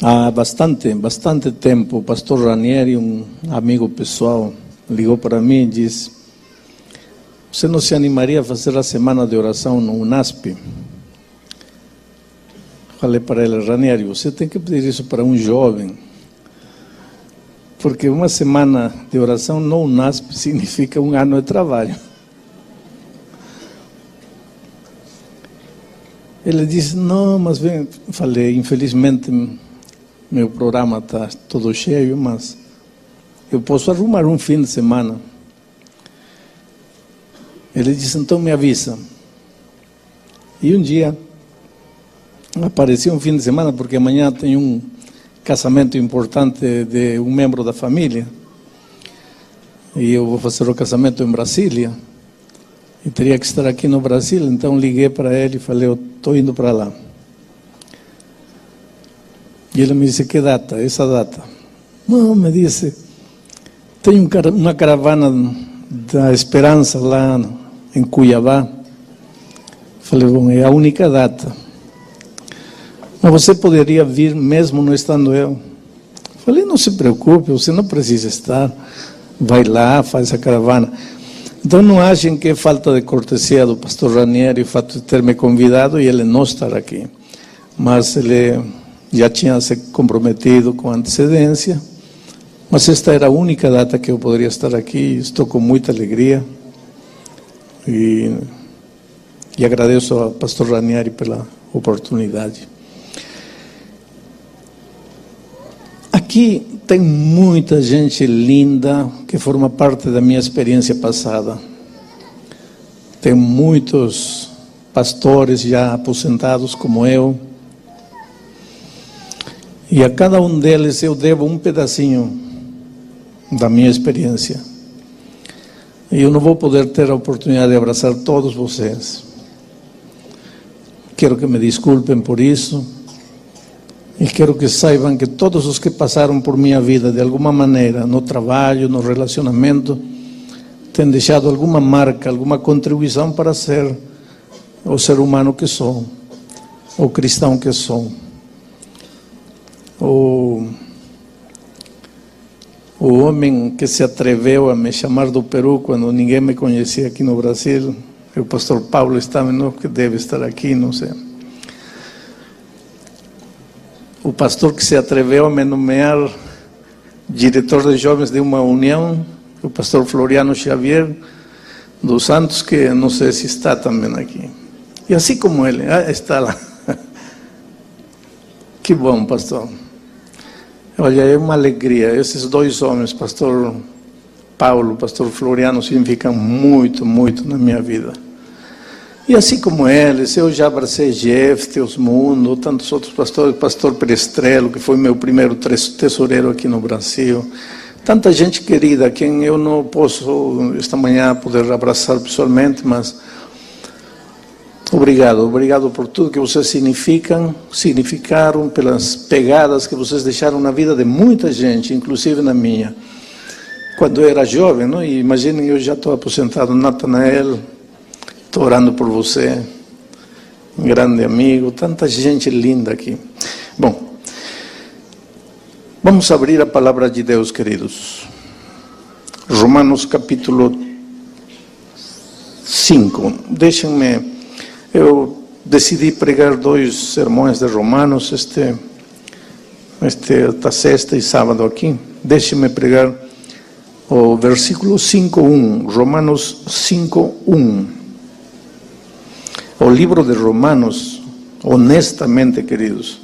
Há bastante tempo, o pastor Ranieri, um amigo pessoal, ligou para mim e disse: você não se animaria a fazer a semana de oração no UNASP? Falei para ele: Ranieri, você tem que pedir isso para um jovem, porque uma semana de oração no UNASP significa um ano de trabalho. Ele disse: não, mas vem. Falei: infelizmente meu programa está todo cheio, mas eu posso arrumar um fim de semana. Ele disse: então me avisa. E um dia apareceu um fim de semana, porque amanhã tem um casamento importante de um membro da família, e eu vou fazer o casamento em Brasília, e teria que estar aqui no Brasil. Então liguei para ele e falei: eu estou indo para lá. E ele me disse: que data? Essa data? Não, me disse, tem uma caravana da Esperança lá em Cuiabá. Falei: bom, é a única data. Mas você poderia vir mesmo não estando eu? Falei: não se preocupe, você não precisa estar. Vai lá, faz a caravana. Então não achem que é falta de cortesia do pastor Ranieri o fato de ter me convidado e ele não estar aqui. Mas ele já tinha se comprometido com antecedência. Mas esta era a única data que eu poderia estar aqui. Estou com muita alegria. E agradeço ao pastor Ranieri pela oportunidade. Aqui tem muita gente linda que forma parte da minha experiência passada. Tem muitos pastores já aposentados como eu. E a cada um deles eu devo um pedacinho da minha experiência. E eu não vou poder ter a oportunidade de abraçar todos vocês. Quero que me desculpem por isso. E quero que saibam que todos os que passaram por minha vida, de alguma maneira, no trabalho, no relacionamento, têm deixado alguma marca, alguma contribuição para ser o ser humano que sou, o cristão que sou. O homem que se atreveu a me chamar do Peru quando ninguém me conhecia aqui no Brasil, o pastor Paulo Stamino, que deve estar aqui, não sei. O pastor que se atreveu a me nomear diretor de jovens de uma união, o pastor Floriano Xavier dos Santos, que não sei se está também aqui. E assim como ele, está lá. Que bom, pastor. Olha, é uma alegria. Esses dois homens, pastor Paulo, pastor Floriano, significam muito, muito na minha vida. E assim como eles, eu já abracei Jeff, Teosmundo, tantos outros pastores, pastor Perestrelo, que foi meu primeiro tesoureiro aqui no Brasil. Tanta gente querida, quem eu não posso esta manhã poder abraçar pessoalmente, mas obrigado por tudo que vocês significaram, pelas pegadas que vocês deixaram na vida de muita gente, inclusive na minha. Quando eu era jovem, não? E imaginem, eu já estou aposentado, Natanael, estou orando por você, um grande amigo, tanta gente linda aqui. Bom, vamos abrir a palavra de Deus, queridos. Romanos capítulo 5. Deixem-me, eu decidi pregar 2 sermões de Romanos, esta sexta e sábado aqui. Deixem-me pregar o versículo 5:1, Romanos 5:1. O livro de Romanos, honestamente, queridos,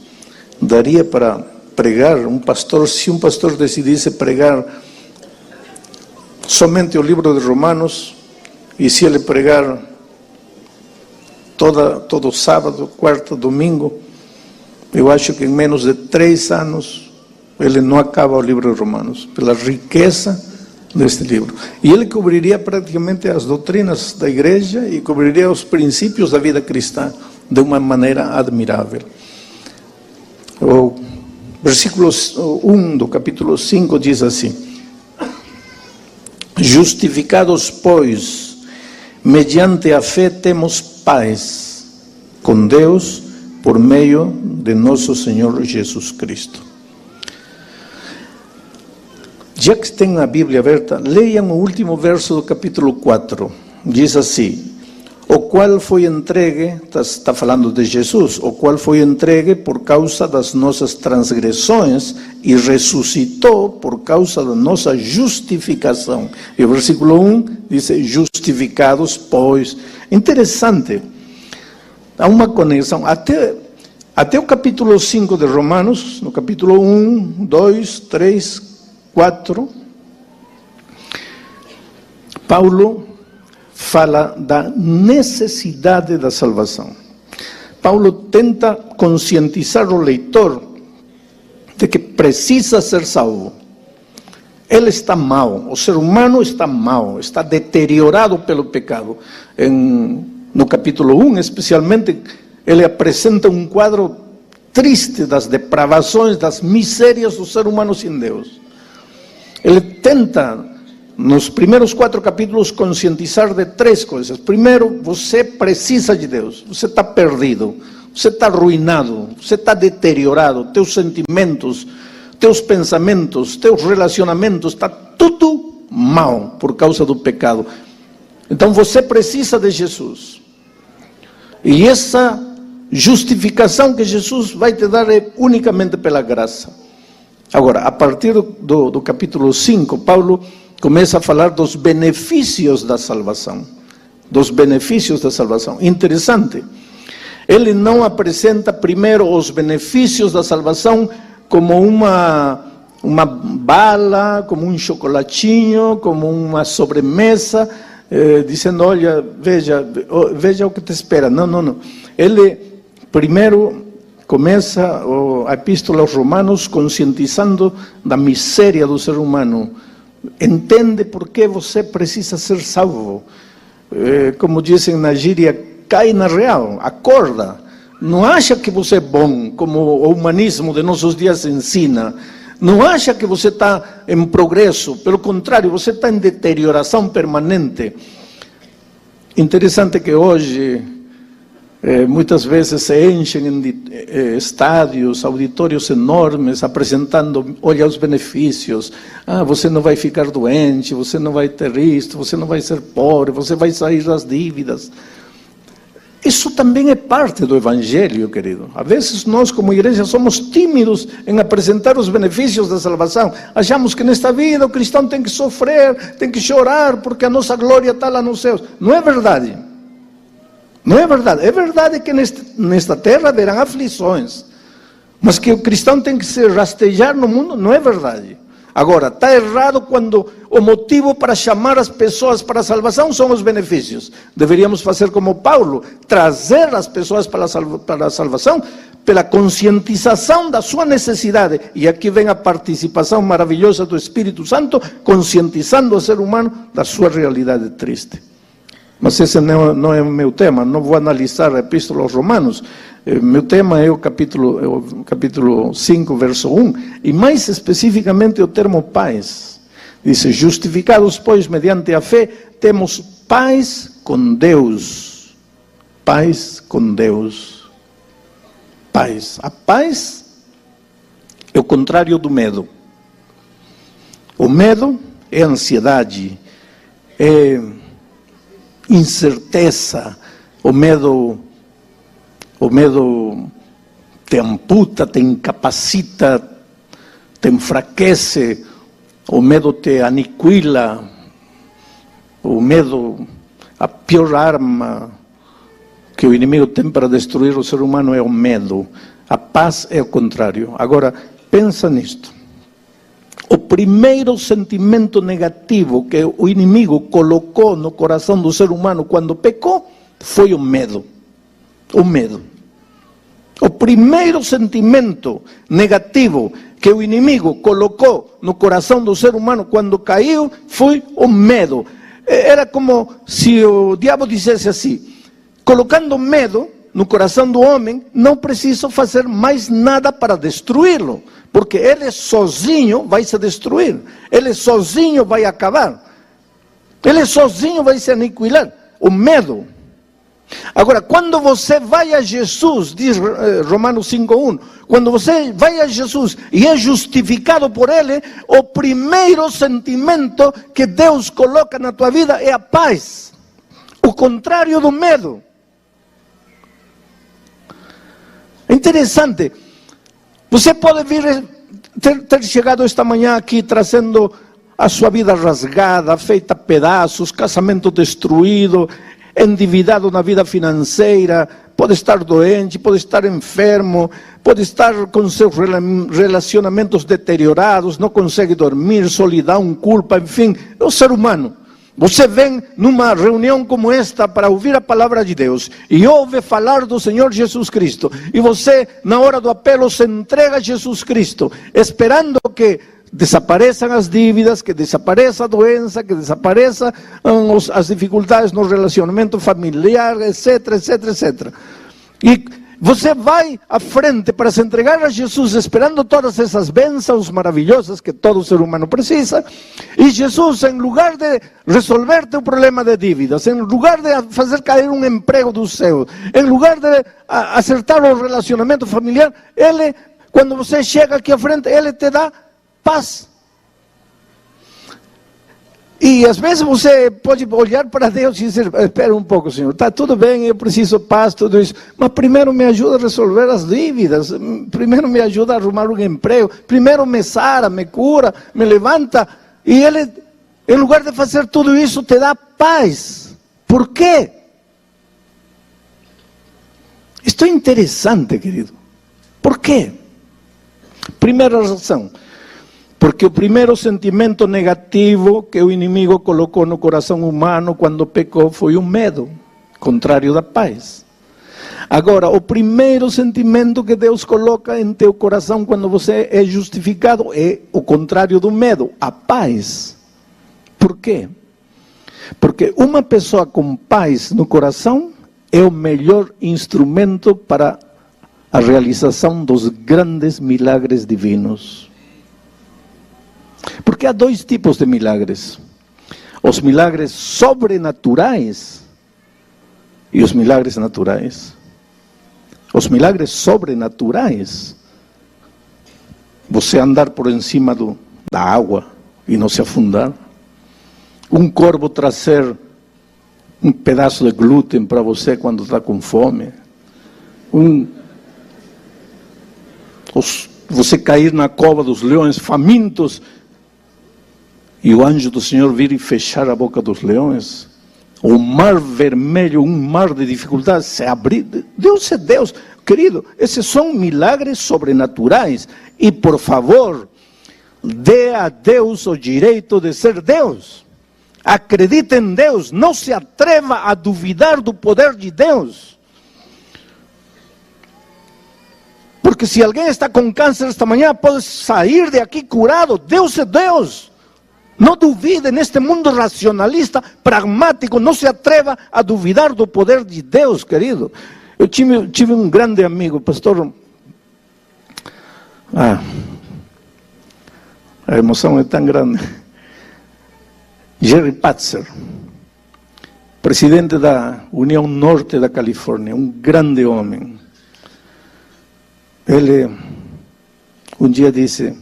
daria para pregar se um pastor decidisse pregar somente o livro de Romanos, e se ele pregar todo sábado, quarta, domingo, eu acho que em menos de 3 anos ele não acaba o livro de Romanos, pela riqueza deste livro. E ele cobriria praticamente as doutrinas da igreja e cobriria os princípios da vida cristã de uma maneira admirável. O versículo 1 do capítulo 5 diz assim: justificados, pois, mediante a fé temos paz com Deus por meio de nosso Senhor Jesus Cristo. Já que tem a Bíblia aberta, leiam o último verso do capítulo 4. Diz assim: o qual foi entregue, está falando de Jesus, o qual foi entregue por causa das nossas transgressões e ressuscitou por causa da nossa justificação. E o versículo 1 diz: justificados, pois. Interessante, há uma conexão. Até o capítulo 5 de Romanos, no capítulo 1, 2, 3, 4, Paulo fala da necessidade da salvação. Paulo tenta conscientizar o leitor de que precisa ser salvo. Ele está mal, o ser humano está mal, está deteriorado pelo pecado. No capítulo 1, especialmente, ele apresenta um quadro triste das depravações, das misérias do ser humano sem Deus. Ele tenta, nos primeiros 4 capítulos, conscientizar de 3 coisas. Primeiro, você precisa de Deus, você está perdido, você está arruinado, você está deteriorado, teus sentimentos, teus pensamentos, teus relacionamentos, está tudo mal por causa do pecado. Então você precisa de Jesus. E essa justificação que Jesus vai te dar é unicamente pela graça. Agora, a partir do capítulo 5, Paulo começa a falar dos benefícios da salvação. Dos benefícios da salvação. Interessante. Ele não apresenta primeiro os benefícios da salvação como uma bala, como um chocolatinho, como uma sobremesa, dizendo: olha, veja o que te espera. Não. Ele primeiro começa a epístola aos Romanos conscientizando da miséria do ser humano. Entende por que você precisa ser salvo. Como dizem na gíria, cai na real, acorda. Não acha que você é bom, como o humanismo de nossos dias ensina. Não acha que você está em progresso. Pelo contrário, você está em deterioração permanente. Interessante que hoje muitas vezes se enchem em estádios, auditórios enormes, apresentando: olha os benefícios, você não vai ficar doente, você não vai ter isto, você não vai ser pobre, você vai sair das dívidas. Isso também é parte do Evangelho, querido. Às vezes nós, como igreja, somos tímidos em apresentar os benefícios da salvação. Achamos que nesta vida o cristão tem que sofrer, tem que chorar, porque a nossa glória está lá nos céus. Não é verdade. Não é verdade. É verdade que nesta terra haverão aflições, mas que o cristão tem que se rastejar no mundo, não é verdade. Agora, está errado quando o motivo para chamar as pessoas para a salvação são os benefícios. Deveríamos fazer como Paulo, trazer as pessoas para a salvação pela conscientização da sua necessidade. E aqui vem a participação maravilhosa do Espírito Santo, conscientizando o ser humano da sua realidade triste. Mas esse não é o meu tema, não vou analisar a Epístola aos Romanos. Meu tema é o capítulo 5, verso 1, e mais especificamente o termo paz. Diz: justificados, pois, mediante a fé, temos paz com Deus. Paz com Deus. Paz. A paz é o contrário do medo. O medo é ansiedade, é incerteza. O medo te amputa, te incapacita, te enfraquece. O medo te aniquila. O medo, a pior arma que o inimigo tem para destruir o ser humano é o medo. A paz é o contrário. Agora, pensa nisto. O primeiro sentimento negativo que o inimigo colocou no coração do ser humano quando pecou foi o medo. O medo. O primeiro sentimento negativo que o inimigo colocou no coração do ser humano quando caiu foi o medo. Era como se o diabo dissesse assim: colocando medo no coração do homem, não preciso fazer mais nada para destruí-lo, porque ele sozinho vai se destruir, ele sozinho vai acabar, ele sozinho vai se aniquilar. O medo. Agora, quando você vai a Jesus, diz Romanos 5:1, quando você vai a Jesus e é justificado por Ele, o primeiro sentimento que Deus coloca na tua vida é a paz, o contrário do medo. É interessante, você pode ter chegado esta manhã aqui trazendo a sua vida rasgada, feita a pedaços, casamento destruído, endividado na vida financeira, pode estar doente, pode estar enfermo, pode estar com seus relacionamentos deteriorados, não consegue dormir, solidão, culpa, enfim, é o ser humano. Você vem numa reunião como esta para ouvir a palavra de Deus e ouve falar do Senhor Jesus Cristo, e você, na hora do apelo, se entrega a Jesus Cristo, esperando que desapareçam as dívidas, que desapareça a doença, que desapareçam as dificuldades no relacionamento familiar, etc, etc, etc. E você vai à frente para se entregar a Jesus, esperando todas essas bênçãos maravilhosas que todo ser humano precisa, e Jesus, em lugar de resolver teu problema de dívidas, em lugar de fazer cair um emprego do céu, em lugar de acertar o relacionamento familiar, Ele, quando você chega aqui à frente, Ele te dá paz. E às vezes você pode olhar para Deus e dizer: espera um pouco, Senhor, está tudo bem, eu preciso paz, tudo isso, mas primeiro me ajuda a resolver as dívidas, primeiro me ajuda a arrumar um emprego, primeiro me sara, me cura, me levanta. E Ele, em lugar de fazer tudo isso, te dá paz. Por quê? Isto é interessante, querido. Por quê? Primeira razão, porque o primeiro sentimento negativo que o inimigo colocou no coração humano quando pecou foi o medo, contrário da paz. Agora, o primeiro sentimento que Deus coloca em teu coração quando você é justificado é o contrário do medo, a paz. Por quê? Porque uma pessoa com paz no coração é o melhor instrumento para a realização dos grandes milagres divinos. Porque há dois tipos de milagres: os milagres sobrenaturais e os milagres naturais. Os milagres sobrenaturais, você andar por cima da água e não se afundar, um corvo trazer um pedaço de glúten para você quando está com fome, você cair na cova dos leões famintos e o anjo do Senhor vir e fechar a boca dos leões, o mar vermelho, um mar de dificuldades, se abrir. Deus é Deus, querido, esses são milagres sobrenaturais. E por favor, dê a Deus o direito de ser Deus. Acredite em Deus, não se atreva a duvidar do poder de Deus. Porque se alguém está com câncer esta manhã, pode sair de aqui curado. Deus é Deus. Não duvide neste mundo racionalista, pragmático, não se atreva a duvidar do poder de Deus, querido. Eu tive um grande amigo, pastor. A emoção é tão grande. Jerry Patzer, presidente da União Norte da Califórnia, um grande homem. Ele um dia disse: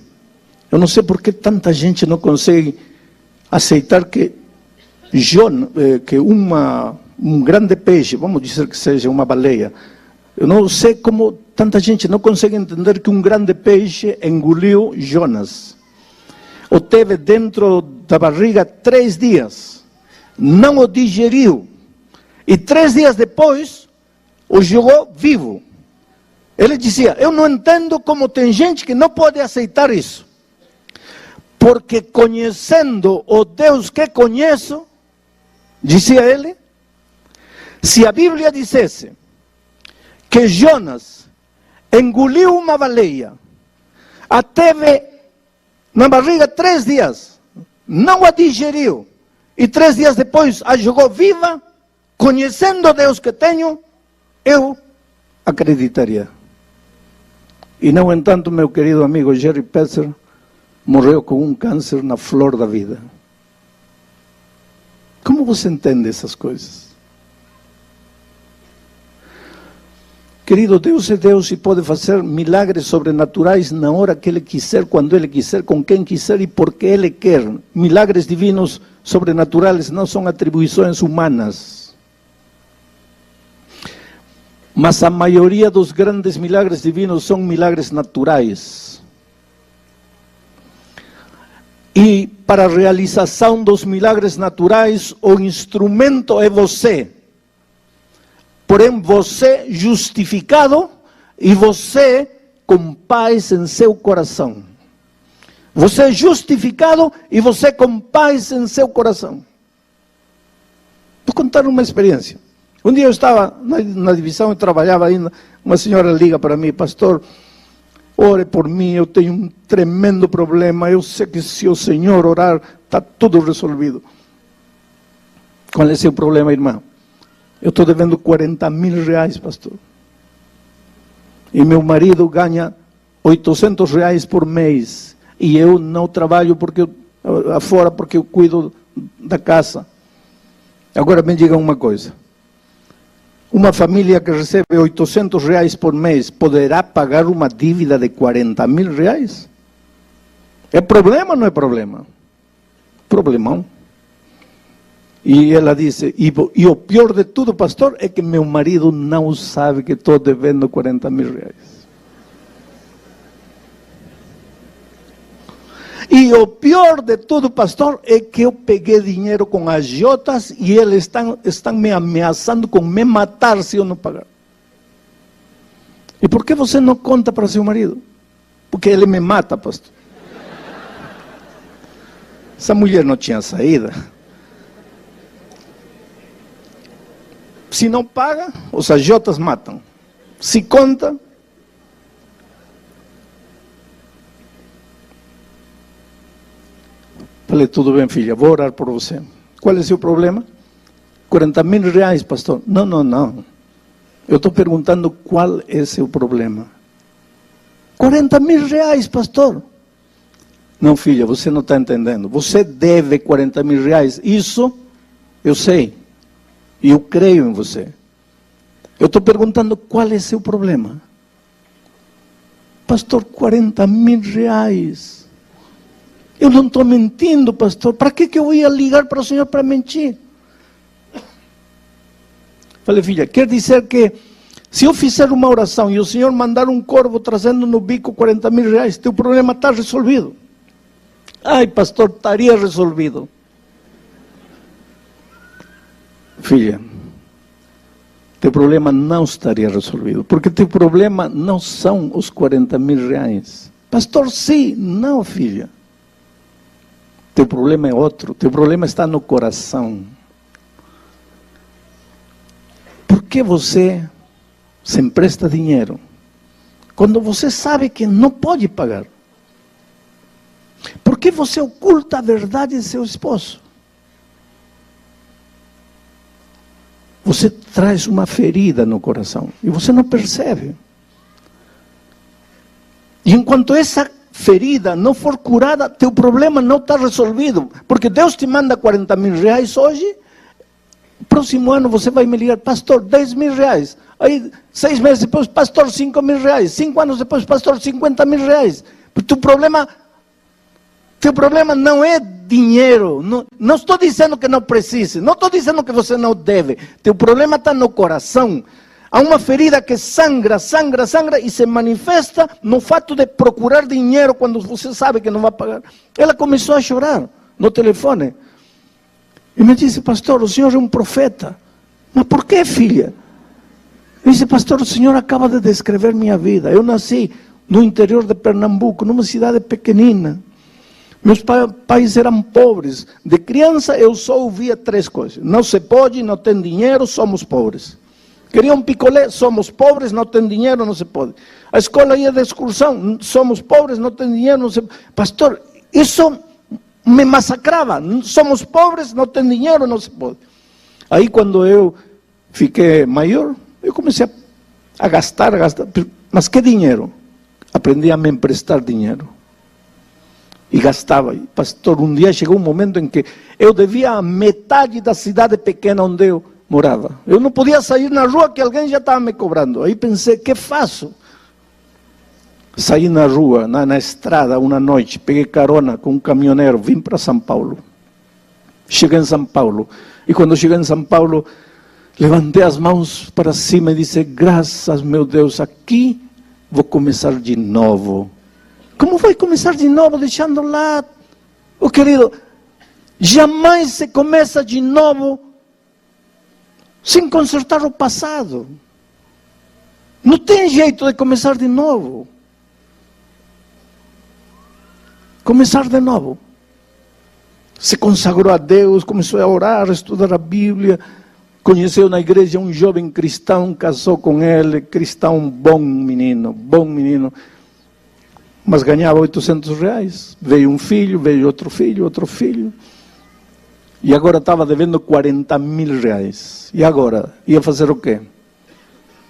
eu não sei por que tanta gente não consegue aceitar que um grande peixe, vamos dizer que seja uma baleia, eu não sei como tanta gente não consegue entender que um grande peixe engoliu Jonas. O teve dentro da barriga 3 dias, não o digeriu, e 3 dias depois o jogou vivo. Ele dizia: eu não entendo como tem gente que não pode aceitar isso. Porque conhecendo o Deus que conheço, dizia ele, se a Bíblia dissesse que Jonas engoliu uma baleia, a teve na barriga 3 dias, não a digeriu, e 3 dias depois a jogou viva, conhecendo o Deus que tenho, eu acreditaria. E não entanto, meu querido amigo Jerry Patzer morreu com um câncer na flor da vida. Como você entende essas coisas? Querido, Deus é Deus e pode fazer milagres sobrenaturais na hora que Ele quiser, quando Ele quiser, com quem quiser e porque Ele quer. Milagres divinos sobrenaturais não são atribuições humanas. Mas a maioria dos grandes milagres divinos são milagres naturais. E para a realização dos milagres naturais, o instrumento é você. Porém, você justificado e você com paz em seu coração. Você justificado e você com paz em seu coração. Vou contar uma experiência. Um dia eu estava na divisão, eu trabalhava ainda, uma senhora liga para mim: pastor, ore por mim, eu tenho um tremendo problema, eu sei que se o Senhor orar, está tudo resolvido. Qual é o seu problema, irmã? Eu estou devendo 40 mil reais, pastor. E meu marido ganha 800 reais por mês. E eu não trabalho afora porque eu cuido da casa. Agora me diga uma coisa. Uma família que recebe 800 reais por mês poderá pagar uma dívida de 40 mil reais? É problema ou não é problema? Problemão. E ela disse, e o pior de tudo, pastor, é que meu marido não sabe que estou devendo 40 mil reais. E o pior de tudo, pastor, é que eu peguei dinheiro com agiotas e eles estão me ameaçando com me matar se eu não pagar. E por que você não conta para seu marido? Porque ele me mata, pastor. Essa mulher não tinha saída. Se não paga, os agiotas matam. Se conta, falei, tudo bem, filha, vou orar por você. Qual é o seu problema? 40 mil reais, pastor. Não. Eu estou perguntando qual é o seu problema. 40 mil reais, pastor. Não, filha, você não está entendendo. Você deve 40 mil reais. Isso eu sei. E eu creio em você. Eu estou perguntando qual é o seu problema. Pastor, 40 mil reais. Eu não estou mentindo, pastor. Para que eu ia ligar para o senhor para mentir? Falei, filha, quer dizer que se eu fizer uma oração e o senhor mandar um corvo trazendo no bico 40 mil reais, teu problema está resolvido. Ai, pastor, estaria resolvido. Filha, teu problema não estaria resolvido, porque teu problema não são os 40 mil reais. Pastor, sim, não, filha. Teu problema é outro, teu problema está no coração. Por que você se empresta dinheiro quando você sabe que não pode pagar? Por que você oculta a verdade de seu esposo? Você traz uma ferida no coração e você não percebe. E enquanto essa ferida não for curada, teu problema não está resolvido. Porque Deus te manda 40 mil reais hoje, próximo ano você vai me ligar, pastor, 10 mil reais. Aí, 6 meses depois, pastor, 5 mil reais. 5 anos depois, pastor, 50 mil reais. Teu problema não é dinheiro. Não estou dizendo que não precise. Não estou dizendo que você não deve. Teu problema está no coração. Há uma ferida que sangra e se manifesta no fato de procurar dinheiro quando você sabe que não vai pagar. Ela começou a chorar no telefone. E me disse, pastor, o senhor é um profeta. Mas por que, filha? Eu disse, pastor, o senhor acaba de descrever minha vida. Eu nasci no interior de Pernambuco, numa cidade pequenina. Meus pais eram pobres. De criança eu só ouvia 3 coisas. Não se pode, não tem dinheiro, somos pobres. Queria um picolé, somos pobres, não tem dinheiro, não se pode. A escola ia de excursão, somos pobres, não tem dinheiro, não se pode. Pastor, isso me massacrava. Somos pobres, não tem dinheiro, não se pode. Aí quando eu fiquei maior, eu comecei a gastar. Mas que dinheiro? Aprendi a me emprestar dinheiro. E gastava. Pastor, um dia chegou um momento em que eu devia a metade da cidade pequena onde eu morava. Eu não podia sair na rua que alguém já estava me cobrando. Aí pensei, que faço? Saí na rua, na estrada, uma noite, peguei carona com um caminhoneiro, vim para São Paulo. Cheguei em São Paulo. E quando cheguei em São Paulo, levantei as mãos para cima e disse, graças, meu Deus, aqui vou começar de novo. Como vai começar de novo, deixando lá? Oh, querido, jamais se começa de novo sem consertar o passado. Não tem jeito de começar de novo. Começar de novo. Se consagrou a Deus, começou a orar, a estudar a Bíblia, conheceu na igreja um jovem cristão, casou com ele, cristão, bom menino, mas ganhava R$800. Veio um filho, veio outro filho, e agora estava devendo R$40.000. E agora? Ia fazer o quê?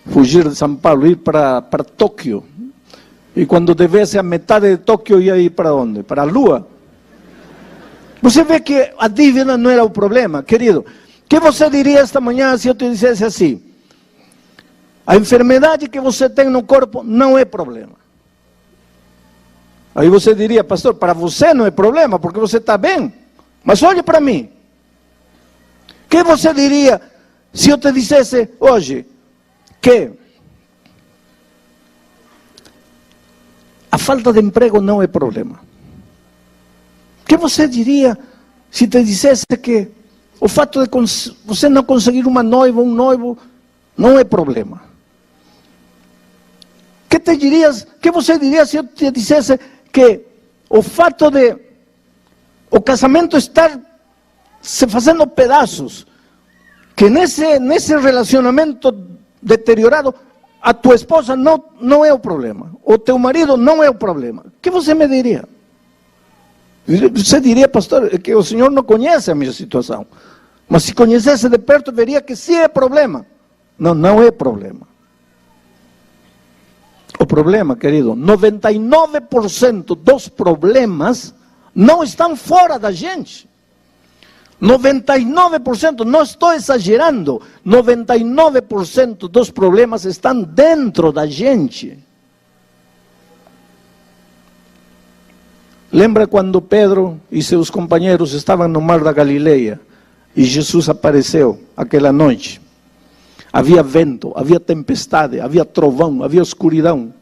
Fugir de São Paulo, ir para Tóquio. E quando devesse a metade de Tóquio, ia ir para onde? Para a Lua. Você vê que a dívida não era o problema, querido. O que você diria esta manhã se eu te dissesse assim? A enfermidade que você tem no corpo não é problema. Aí você diria, pastor, para você não é problema, porque você está bem. Mas olhe para mim. O que você diria se eu te dissesse hoje que a falta de emprego não é problema? O que você diria se te dissesse que o fato de você não conseguir uma noiva, um noivo, não é problema? O que você diria se eu te dissesse que o fato de o casamento estar se fazendo pedaços, que nesse relacionamento deteriorado, a tua esposa não é o problema, o teu marido não é o problema? O que você me diria? Você diria, pastor, que o senhor não conhece a minha situação, mas se conhecesse de perto, veria que sim é problema. Não, não é problema. O problema, querido, 99% dos problemas não estão fora da gente. 99%, não estou exagerando, 99% dos problemas estão dentro da gente. Lembra quando Pedro e seus companheiros estavam no mar da Galileia e Jesus apareceu aquela noite? Havia vento, havia tempestade, havia trovão, havia escuridão.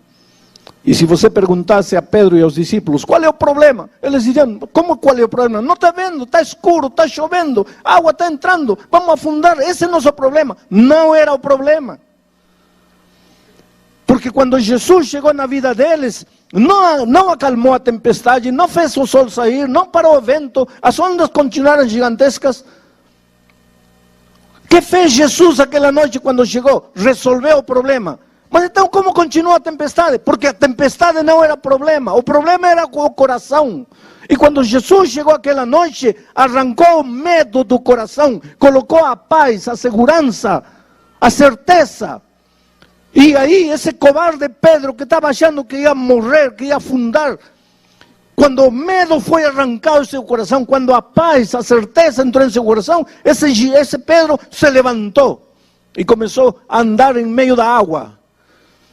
E se você perguntasse a Pedro e aos discípulos, qual é o problema? Eles diriam, como qual é o problema? Não está vendo, está escuro, está chovendo, a água está entrando, vamos afundar, esse é o nosso problema. Não era o problema. Porque quando Jesus chegou na vida deles, não acalmou a tempestade, não fez o sol sair, não parou o vento, as ondas continuaram gigantescas. O que fez Jesus aquela noite quando chegou? Resolveu o problema. Mas então como continuou a tempestade? Porque a tempestade não era problema, o problema era o coração. E quando Jesus chegou aquela noite, arrancou o medo do coração, colocou a paz, a segurança, a certeza. E aí esse covarde Pedro, que estava achando que ia morrer, que ia afundar, quando o medo foi arrancado do seu coração, quando a paz, a certeza entrou em seu coração, esse Pedro se levantou e começou a andar em meio da água.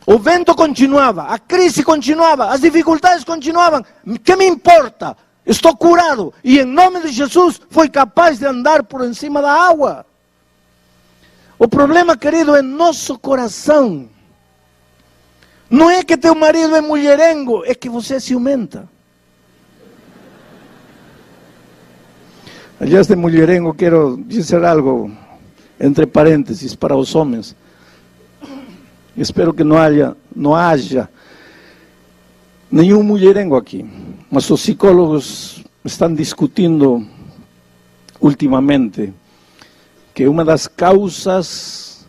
O vento continuava, a crise continuava, as dificuldades continuavam. Que me importa? Estou curado. E em nome de Jesus foi capaz de andar por cima da água. O problema, querido, é nosso coração. Não é que teu marido é mulherengo, é que você é ciumenta. Aliás, de mulherengo, quero dizer algo, entre parênteses, para os homens. Espero que não haja nenhum mulherengo aqui. Mas os psicólogos estão discutindo ultimamente que uma das causas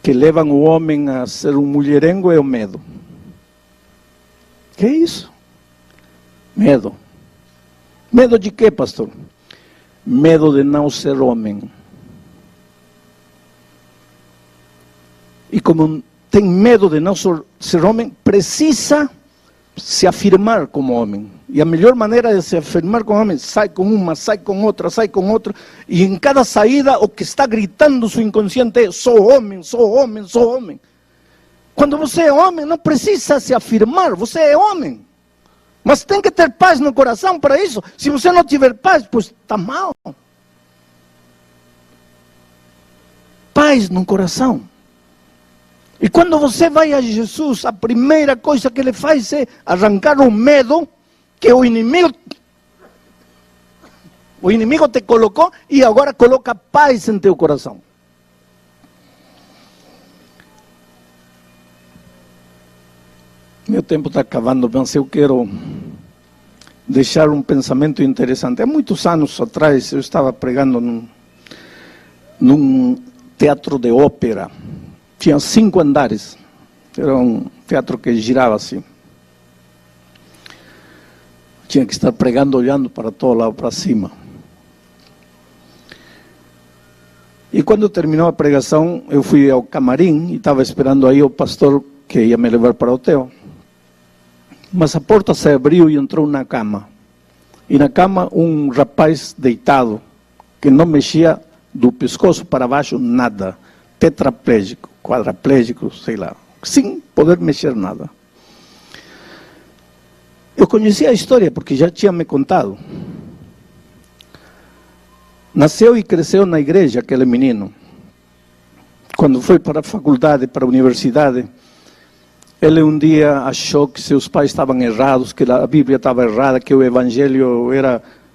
que levam o homem a ser um mulherengo é o medo. Que é isso? Medo. Medo de quê, pastor? Medo de não ser homem. E como tem medo de não ser homem, precisa se afirmar como homem. E a melhor maneira de se afirmar como homem, sai com uma, sai com outra, e em cada saída o que está gritando seu inconsciente é: sou homem, sou homem, sou homem. Quando você é homem, não precisa se afirmar, você é homem. Mas tem que ter paz no coração para isso. Se você não tiver paz, pois está mal. Paz no coração. E quando você vai a Jesus, a primeira coisa que ele faz é arrancar o medo que o inimigo te colocou, e agora coloca paz em teu coração. Meu tempo está acabando, mas eu quero deixar um pensamento interessante. Há muitos anos atrás, eu estava pregando num teatro de ópera. Tinha 5 andares. Era um teatro que girava assim. Tinha que estar pregando olhando para todo lado, para cima. E quando terminou a pregação, eu fui ao camarim e estava esperando aí o pastor que ia me levar para o hotel. Mas a porta se abriu e entrou na cama. E na cama um rapaz deitado, que não mexia do pescoço para baixo nada. Tetraplégico, quadraplégico, sei lá. Sem poder mexer nada. Eu conhecia a história porque já tinha me contado. Nasceu e cresceu na igreja aquele menino. Quando foi para a faculdade, para a universidade, ele um dia achou que seus pais estavam errados, que a Bíblia estava errada, que o Evangelho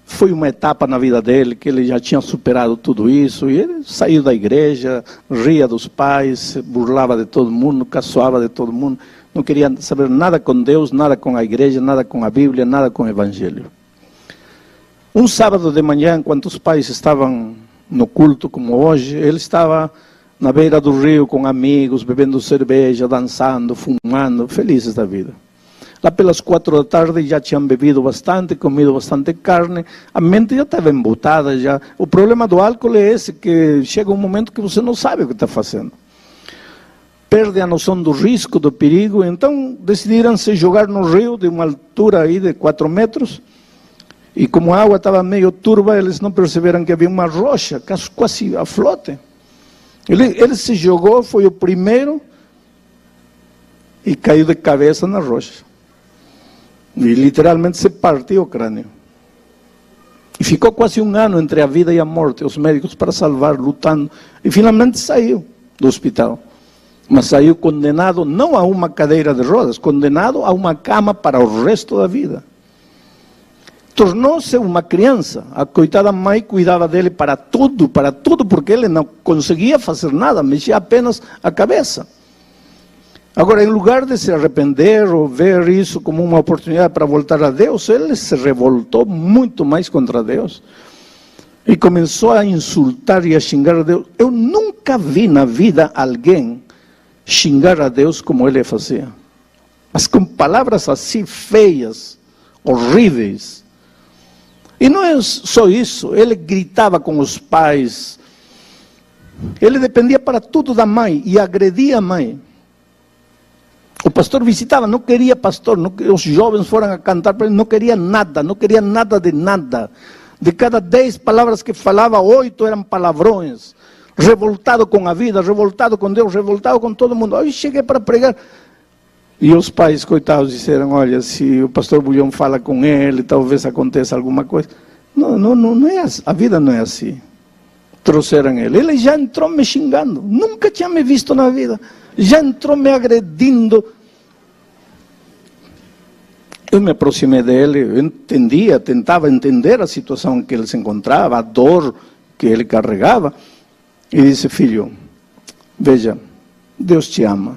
foi uma etapa na vida dele, que ele já tinha superado tudo isso. E ele saiu da igreja, ria dos pais, burlava de todo mundo, caçoava de todo mundo. Não queria saber nada com Deus, nada com a igreja, nada com a Bíblia, nada com o Evangelho. Um sábado de manhã, enquanto os pais estavam no culto, como hoje, ele estava na beira do rio com amigos, bebendo cerveja, dançando, fumando, felizes da vida. Lá pelas 4 da tarde já tinham bebido bastante, comido bastante carne, a mente já estava embotada já. O problema do álcool é esse, que chega um momento que você não sabe o que está fazendo. Perde a noção do risco, do perigo, então decidiram se jogar no rio de uma altura aí de 4 metros, e como a água estava meio turva, eles não perceberam que havia uma rocha, quase a flote. Ele se jogou, foi o primeiro, e caiu de cabeça na rocha. E literalmente se partiu o crânio. E ficou quase 1 ano entre a vida e a morte, os médicos para salvar, lutando. E finalmente saiu do hospital. Mas saiu condenado não a uma cadeira de rodas, condenado a uma cama para o resto da vida. Tornou-se uma criança. A coitada mãe cuidava dele para tudo, porque ele não conseguia fazer nada, mexia apenas a cabeça. Agora, em lugar de se arrepender ou ver isso como uma oportunidade para voltar a Deus, ele se revoltou muito mais contra Deus. E começou a insultar e a xingar a Deus. Eu nunca vi na vida alguém xingar a Deus como ele fazia. Mas com palavras assim feias, horríveis. E não é só isso, ele gritava com os pais, ele dependia para tudo da mãe e agredia a mãe. O pastor visitava, não queria pastor, os jovens foram a cantar para ele, não queria nada de nada. De cada 10 palavras que falava, 8 eram palavrões. Revoltado com a vida, revoltado com Deus, revoltado com todo mundo. Aí cheguei para pregar. E os pais, coitados, disseram: olha, se o pastor Bulhão fala com ele, talvez aconteça alguma coisa. Não é assim. A vida não é assim. Trouxeram ele. Ele já entrou me xingando. Nunca tinha me visto na vida. Já entrou me agredindo. Eu me aproximei dele, eu entendia, tentava entender a situação em que ele se encontrava, a dor que ele carregava. E disse: filho, veja, Deus te ama.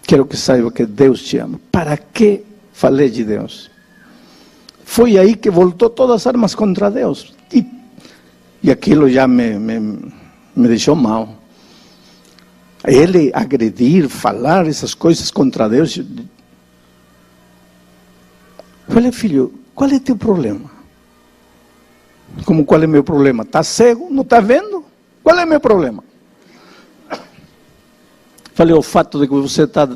Quero que saiba que Deus te ama. ¿Para que falei de Deus? Foi aí que voltou todas as armas contra Deus. E aquilo já me deixou mal. Ele agredir, falar essas coisas contra Deus. Falei: filho, qual é teu problema? Como qual é meu problema? Está cego? Não está vendo? Qual é meu problema? Falei: o fato de que você está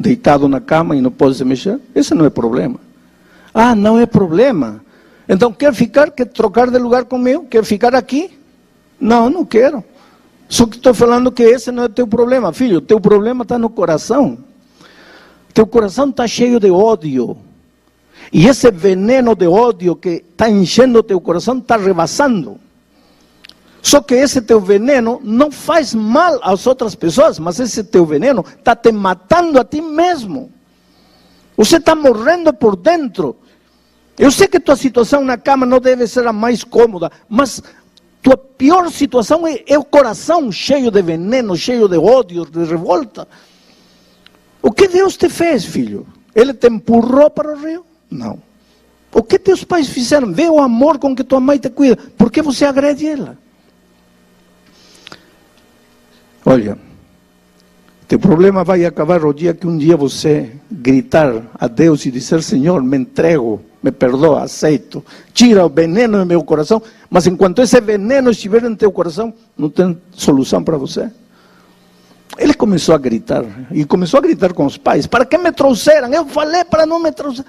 deitado na cama e não pode se mexer, esse não é problema. Ah, não é problema. Então quer ficar, quer trocar de lugar comigo? Quer ficar aqui? Não, não quero. Só que estou falando que esse não é teu problema, filho. Teu problema está no coração. Teu coração está cheio de ódio. E esse veneno de ódio que está enchendo o teu coração está rebaçando. Só que esse teu veneno não faz mal às outras pessoas, mas esse teu veneno está te matando a ti mesmo. Você está morrendo por dentro. Eu sei que tua situação na cama não deve ser a mais cômoda, mas tua pior situação é o coração cheio de veneno, cheio de ódio, de revolta. O que Deus te fez, filho? Ele te empurrou para o rio? Não. O que teus pais fizeram? Vê o amor com que tua mãe te cuida. Por que você agrede ela? Olha, teu problema vai acabar o dia que um dia você gritar a Deus e dizer: Senhor, me entrego, me perdoa, aceito, tira o veneno do meu coração. Mas enquanto esse veneno estiver em teu coração, não tem solução para você. Ele começou a gritar, e começou a gritar com os pais: para que me trouxeram? Eu falei para não me trouxer.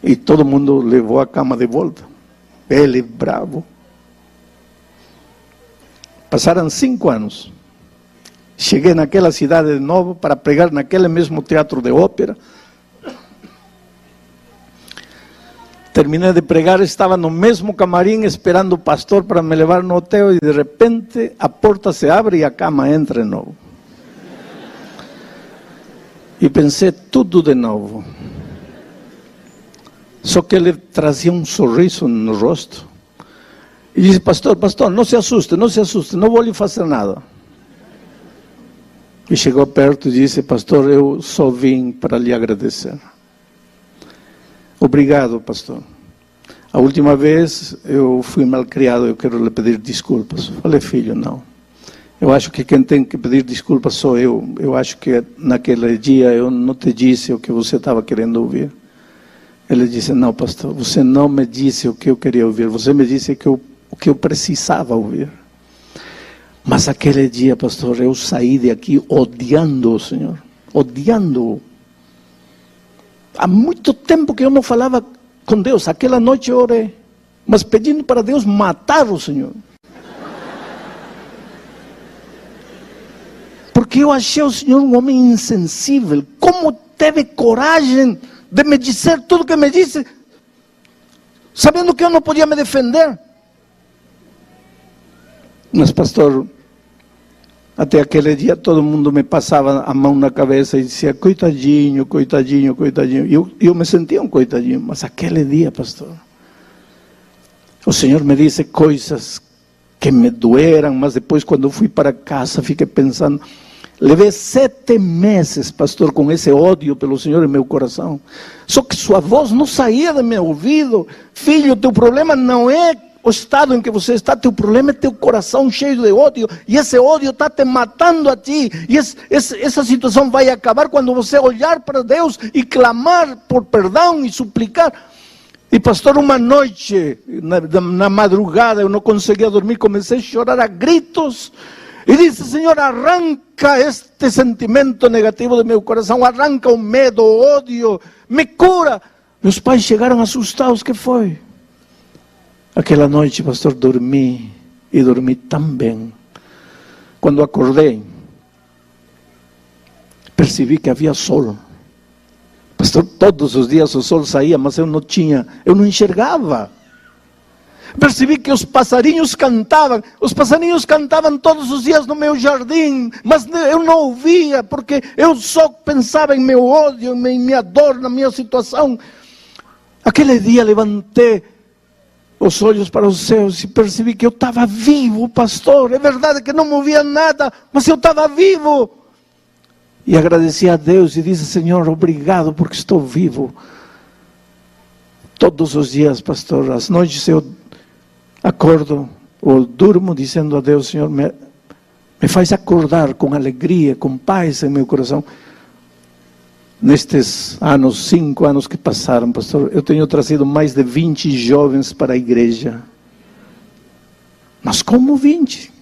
E todo mundo levou a cama de volta. Ele bravo. Passaram 5 anos. Cheguei naquela cidade de novo para pregar naquele mesmo teatro de ópera. Terminei de pregar, estava no mesmo camarim esperando o pastor para me levar no hotel e de repente a porta se abre e a cama entra de novo. E pensei tudo de novo. Só que ele trazia um sorriso no rosto. E disse: pastor, não se assuste, não vou lhe fazer nada. E chegou perto e disse: pastor, eu só vim para lhe agradecer. Obrigado, pastor. A última vez eu fui malcriado, eu quero lhe pedir desculpas. Falei: filho, não. Eu acho que quem tem que pedir desculpas sou eu. Eu acho que naquele dia eu não te disse o que você estava querendo ouvir. Ele disse: não, pastor, você não me disse o que eu queria ouvir. Você me disse o que eu precisava ouvir. Mas aquele dia, pastor, eu saí de aqui odiando o Senhor. Odiando-o. Há muito tempo que eu não falava com Deus. Aquela noite eu orei, mas pedindo para Deus matar o Senhor. Porque eu achei o Senhor um homem insensível. Como teve coragem de me dizer tudo que me disse, sabendo que eu não podia me defender? Mas, pastor, até aquele dia todo mundo me passava a mão na cabeça e dizia: coitadinho, coitadinho, coitadinho. Eu me sentia um coitadinho, mas aquele dia, pastor, o Senhor me disse coisas que me doeram, mas depois quando eu fui para casa fiquei pensando. Levei 7 meses, pastor, com esse ódio pelo Senhor em meu coração. Só que sua voz não saía do meu ouvido. Filho, teu problema não é o estado em que você está, teu problema é teu coração cheio de ódio. E esse ódio está te matando a ti. E essa situação vai acabar quando você olhar para Deus e clamar por perdão e suplicar. E, pastor, uma noite, na madrugada, eu não conseguia dormir, comecei a chorar a gritos. E disse: Senhor, arranca este sentimento negativo do meu coração, arranca o medo, o ódio, me cura. Meus pais chegaram assustados. O que foi? Aquela noite, pastor, dormi, e dormi tão bem. Quando acordei, percebi que havia sol. Pastor, todos os dias o sol saía, mas eu não enxergava. Percebi que os passarinhos cantavam todos os dias no meu jardim, mas eu não ouvia, porque eu só pensava em meu ódio, em minha dor, na minha situação. Aquele dia levantei os olhos para os céus e percebi que eu estava vivo, pastor. É verdade que não movia nada, mas eu estava vivo. E agradeci a Deus e disse: Senhor, obrigado porque estou vivo. Todos os dias, pastor, às noites eu acordo ou durmo dizendo a Deus: Senhor, me faz acordar com alegria, com paz em meu coração. Nestes 5 anos que passaram, pastor, eu tenho trazido mais de 20 jovens para a igreja. Mas como 20?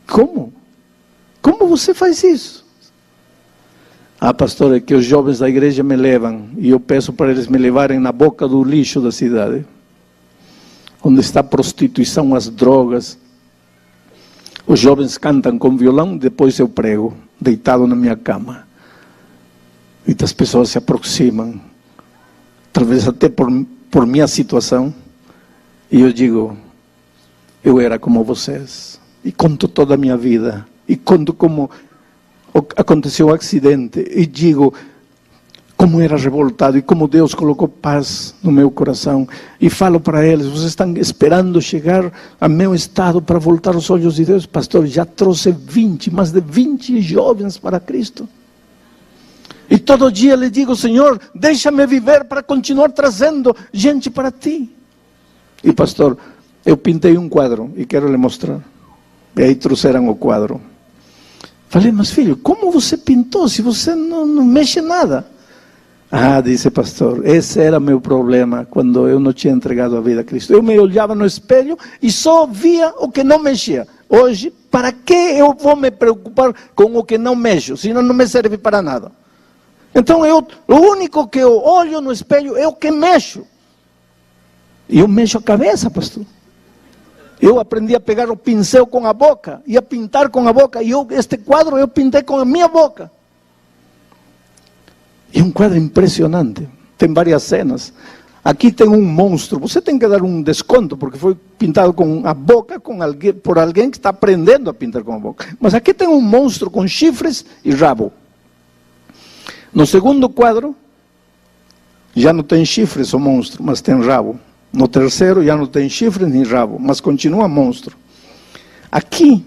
Como? Como você faz isso? Ah, pastor, é que os jovens da igreja me levam, e eu peço para eles me levarem na boca do lixo da cidade, onde está a prostituição, as drogas. Os jovens cantam com violão, depois eu prego, deitado na minha cama. Muitas pessoas se aproximam, talvez até por minha situação, e eu digo, eu era como vocês, e conto toda a minha vida, e conto como aconteceu o acidente, e digo como era revoltado, e como Deus colocou paz no meu coração, e falo para eles, vocês estão esperando chegar ao meu estado para voltar os olhos de Deus? Pastor, já trouxe mais de 20 jovens para Cristo, e todo dia lhe digo, Senhor, deixa-me viver para continuar trazendo gente para Ti. E pastor, eu pintei um quadro e quero lhe mostrar. E aí trouxeram o quadro. Falei, mas filho, como você pintou se você não mexe nada? Ah, disse pastor, esse era meu problema quando eu não tinha entregado a vida a Cristo. Eu me olhava no espelho e só via o que não mexia. Hoje, para que eu vou me preocupar com o que não mexo, senão não me serve para nada? Então, o único que eu olho no espelho é o que mexo. E eu mexo a cabeça, pastor. Eu aprendi a pegar o pincel com a boca e a pintar com a boca. E este quadro eu pintei com a minha boca. E é um quadro impressionante. Tem várias cenas. Aqui tem um monstro. Você tem que dar um desconto, porque foi pintado com a boca por alguém que está aprendendo a pintar com a boca. Mas aqui tem um monstro com chifres e rabo. No segundo quadro, já não tem chifres o monstro, mas tem rabo. No terceiro, já não tem chifres nem rabo, mas continua monstro. Aqui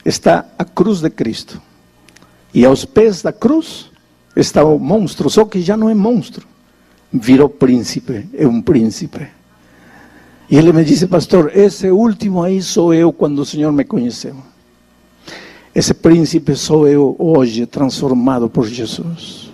está a cruz de Cristo. E aos pés da cruz está o monstro, só que já não é monstro. Virou príncipe, é um príncipe. E ele me disse, pastor, esse último aí sou eu quando o Senhor me conheceu. Esse príncipe sou eu hoje, transformado por Jesus.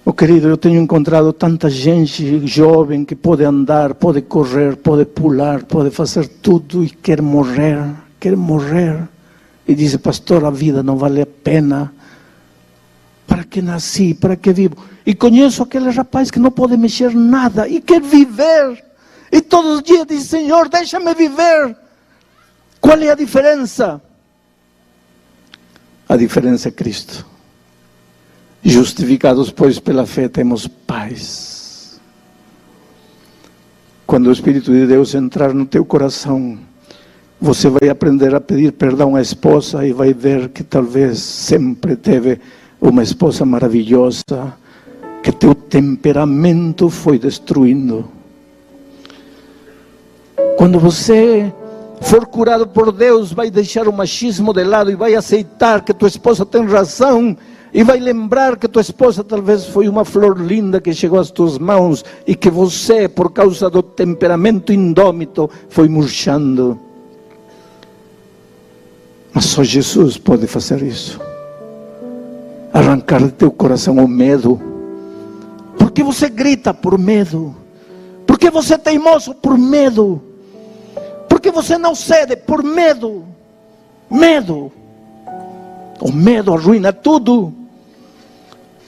Oh querido, eu tenho encontrado tanta gente jovem que pode andar, pode correr, pode pular, pode fazer tudo e quer morrer. E diz, pastor, a vida não vale a pena. Para que nasci, para que vivo? E conheço aquele rapaz que não pode mexer nada e quer viver. E todos os dias diz, Senhor, deixa-me viver. Qual é a diferença? A diferença é Cristo. Justificados, pois, pela fé, temos paz. Quando o Espírito de Deus entrar no teu coração, você vai aprender a pedir perdão à esposa e vai ver que talvez sempre teve uma esposa maravilhosa, que teu temperamento foi destruindo. Quando você for curado por Deus, vai deixar o machismo de lado e vai aceitar que tua esposa tem razão, e vai lembrar que tua esposa talvez foi uma flor linda que chegou às tuas mãos e que você, por causa do temperamento indômito, foi murchando. Mas só Jesus pode fazer isso. Arrancar de teu coração o medo. Por que você grita? Por medo. Por que você é teimoso? Por medo. Por que você não cede? Por medo. Medo. O medo arruina tudo.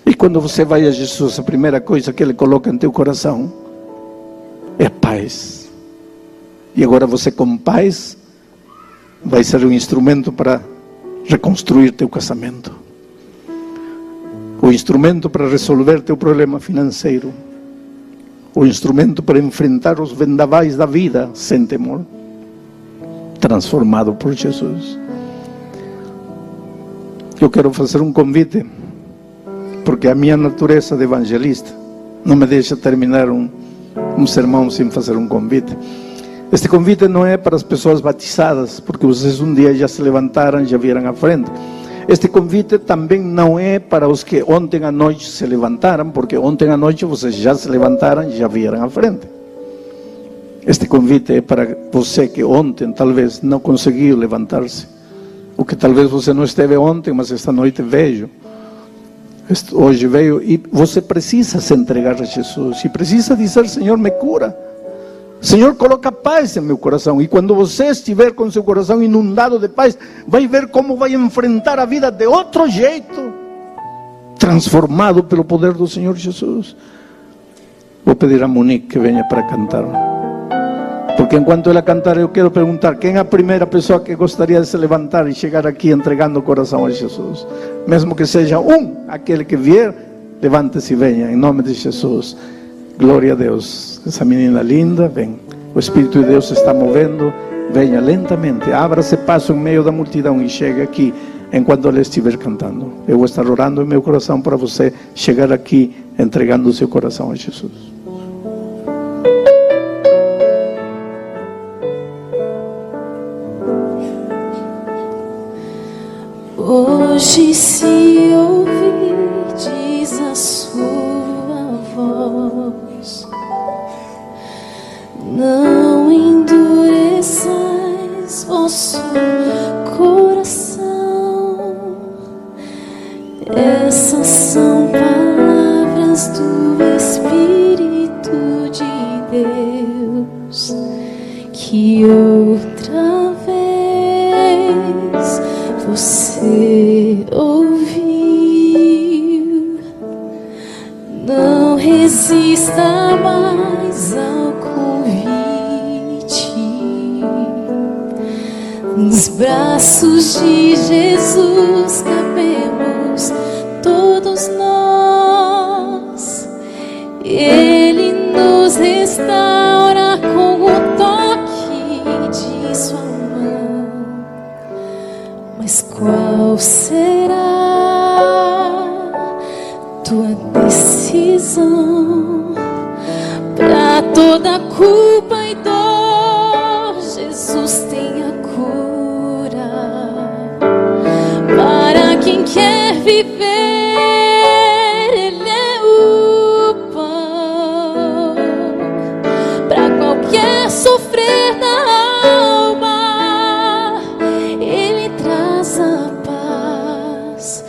E quando você vai a Jesus, a primeira coisa que Ele coloca em teu coração é paz. E agora você, com paz, vai ser um instrumento para reconstruir teu casamento. O instrumento para resolver teu problema financeiro. O instrumento para enfrentar os vendavais da vida sem temor. Transformado por Jesus. Eu quero fazer um convite, porque a minha natureza de evangelista não me deixa terminar um sermão sem fazer um convite. Este convite não é para as pessoas batizadas, porque vocês um dia já se levantaram, já vieram à frente. Este convite também não é para os que ontem à noite se levantaram, porque ontem à noite vocês já se levantaram e já vieram à frente. Este convite é para você que ontem talvez não conseguiu levantar-se, ou que talvez você não esteve ontem, mas esta noite veio. Hoje veio e você precisa se entregar a Jesus. E precisa dizer, Senhor, me cura. Senhor, coloca paz em meu coração. E quando você estiver com seu coração inundado de paz, vai ver como vai enfrentar a vida de outro jeito, transformado pelo poder do Senhor Jesus. Vou pedir a Monique que venha para cantar, porque enquanto ela cantar, eu quero perguntar: quem é a primeira pessoa que gostaria de se levantar e chegar aqui entregando o coração a Jesus? Mesmo que seja aquele que vier, levante-se e venha, em nome de Jesus. Glória a Deus. Essa menina linda, vem. O Espírito de Deus se está movendo. Venha lentamente, abra-se passo em meio da multidão e chegue aqui enquanto ela estiver cantando. Eu vou estar orando em meu coração para você chegar aqui entregando o seu coração a Jesus. Hoje se ouvirdes a sua voz, não endureçais vosso coração. Essas são palavras do Espírito de Deus, que outra vez você ouviu. Não resista mais ao convite. Nos braços de Jesus cabemos todos nós. Ele nos restaura com o toque de sua mão. Mas qual será tua decisão? Para toda culpa e dor, Jesus tem a cura. Para quem quer viver, Ele é o pão. Para qualquer sofrer da alma, Ele traz a paz.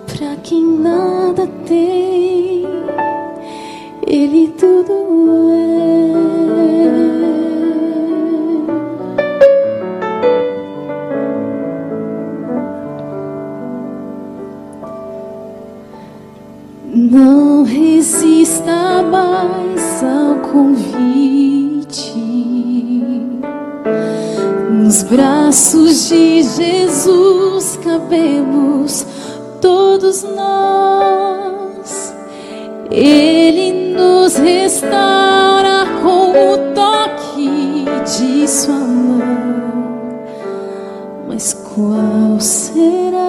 Para quem nada tem, Ele tudo é. Não resista mais ao convite. Nos braços de Jesus cabemos todos nós. Ele nos restaura com o toque de sua mão. Mas qual será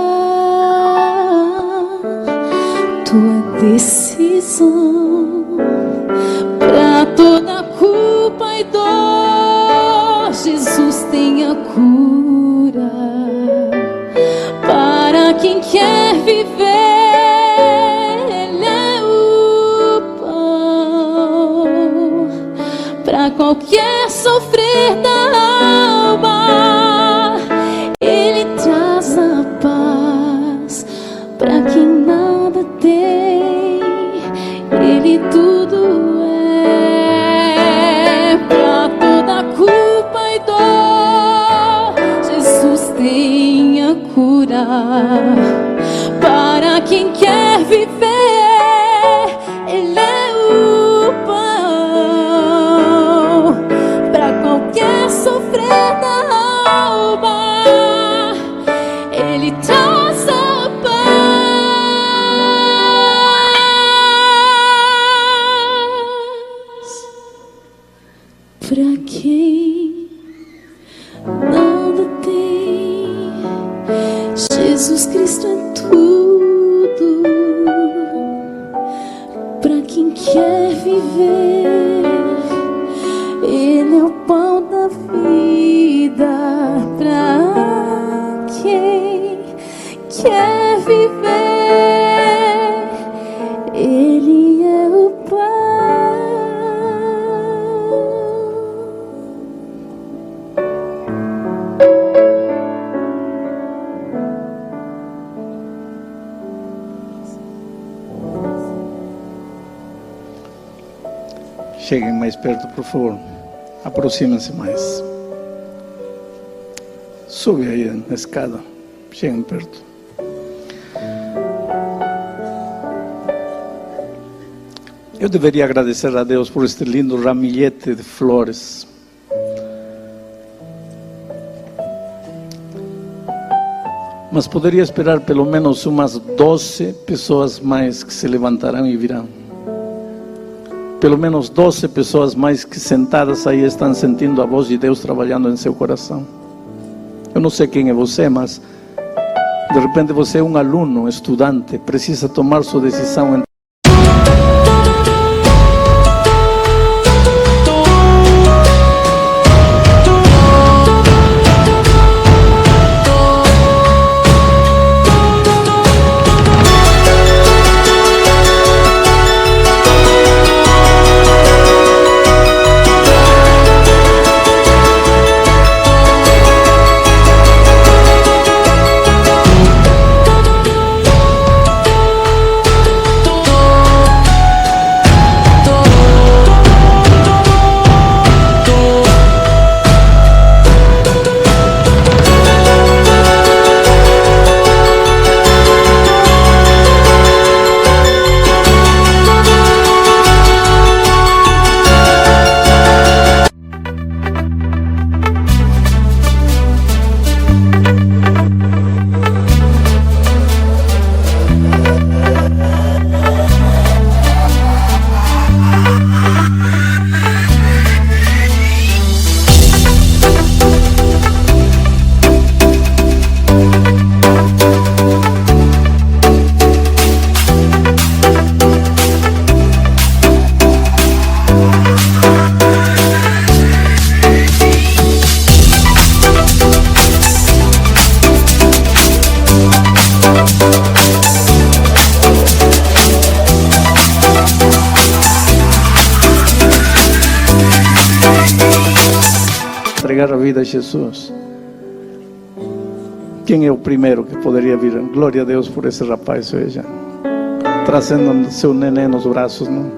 tua decisão? Para toda culpa e dor, Jesus tem a cura. Para quem quer viver, para qualquer sofrer da alma, Ele traz a paz. Para quem nada tem, Ele tudo é. Para toda culpa e dor, Jesus tem a cura. Para quem quer viver, Ele é o pão. Para qualquer sofrer da alma, Ele traz a paz. Para quem nada tem, Jesus Cristo é tudo. Para quem quer viver, Ele é o pão da vida. Para quem quer viver, Ele é o pão. Cheguem mais perto, por favor. Aproxímense mais. Sube aí na escada. Cheguem perto. Eu deveria agradecer a Deus por este lindo ramilhete de flores. Mas poderia esperar pelo menos umas 12 pessoas mais que se levantarão e virão. Pelo menos 12 pessoas mais que sentadas aí estão sentindo a voz de Deus trabalhando em seu coração. Eu não sei quem é você, mas de repente você é um aluno, estudante, precisa tomar sua decisão. Entregar a vida a Jesus. Quem é o primeiro que poderia vir? Glória a Deus por esse rapaz, veja, trazendo seu neném nos braços, não?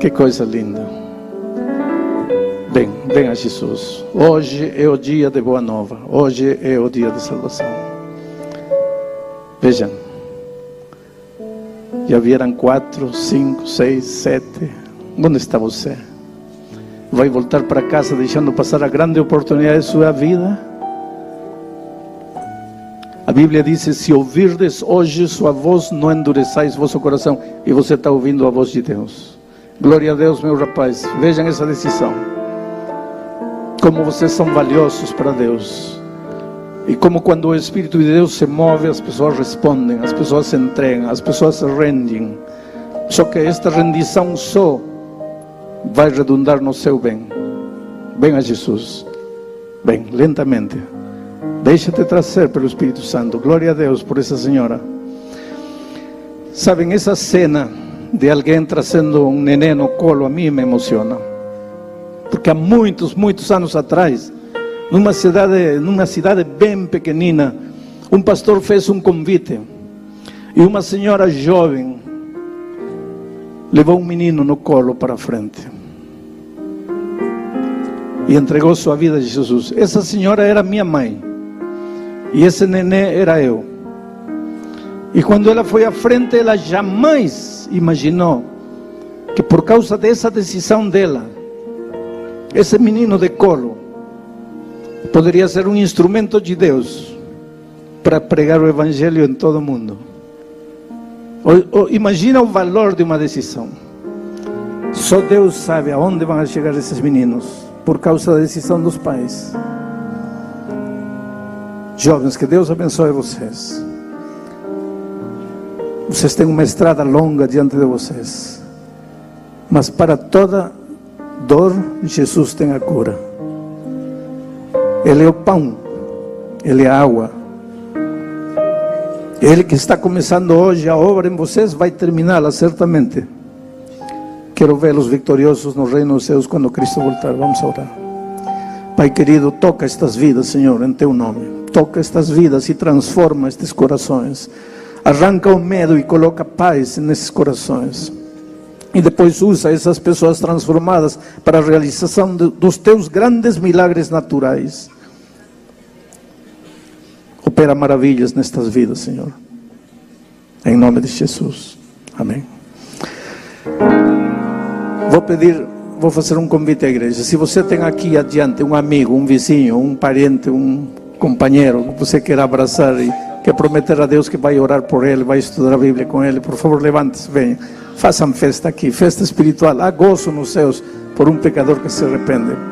Que coisa linda. Vem a Jesus. Hoje é o dia de boa nova. Hoje é o dia de salvação. Vejam, já vieram 4, 5, 6, 7. Onde está você? Vai voltar para casa deixando passar a grande oportunidade de sua vida? A Bíblia diz: se ouvirdes hoje sua voz, não endureçais vosso coração. E você está ouvindo a voz de Deus. Glória a Deus, meu rapaz. Vejam essa decisão. Como vocês são valiosos para Deus. E como quando o Espírito de Deus se move, as pessoas respondem, as pessoas se entregam, as pessoas se rendem. Só que esta rendição só vai redundar no seu bem. Venha a Jesus. Vem, lentamente. Deixa-te trazer pelo Espírito Santo. Glória a Deus por essa senhora. Sabem, essa cena de alguém trazendo um neném no colo, a mim me emociona. Porque há muitos anos atrás, numa cidade bem pequenina, um pastor fez um convite. E uma senhora jovem levou um menino no colo para frente e entregou sua vida a Jesus. Essa senhora era minha mãe e esse nenê era eu. E quando ela foi à frente, ela jamais imaginou que por causa dessa decisão dela, esse menino de colo poderia ser um instrumento de Deus para pregar o Evangelho em todo o mundo. Imagina o valor de uma decisão. Só Deus sabe aonde vão chegar esses meninos por causa da decisão dos pais. Jovens, que Deus abençoe vocês. Vocês têm uma estrada longa diante de vocês, mas para toda dor, Jesus tem a cura. Ele é o pão, Ele é a água. Ele que está começando hoje a obra em vocês, vai terminá-la certamente. Quero vê-los vitoriosos no reino dos céus quando Cristo voltar. Vamos orar. Pai querido, toca estas vidas, Senhor, em Teu nome. Toca estas vidas e transforma estes corações. Arranca o medo e coloca paz nesses corações. E depois usa essas pessoas transformadas para a realização dos teus grandes milagres naturais. Opera maravilhas nestas vidas, Senhor. Em nome de Jesus. Amém. Vou fazer um convite à igreja. Se você tem aqui adiante um amigo, um vizinho, um parente, um companheiro que você quer abraçar e quer prometer a Deus que vai orar por ele, vai estudar a Bíblia com ele, por favor, levante-se, venha. Façam festa aqui, festa espiritual. Há gozo nos céus por um pecador que se arrepende.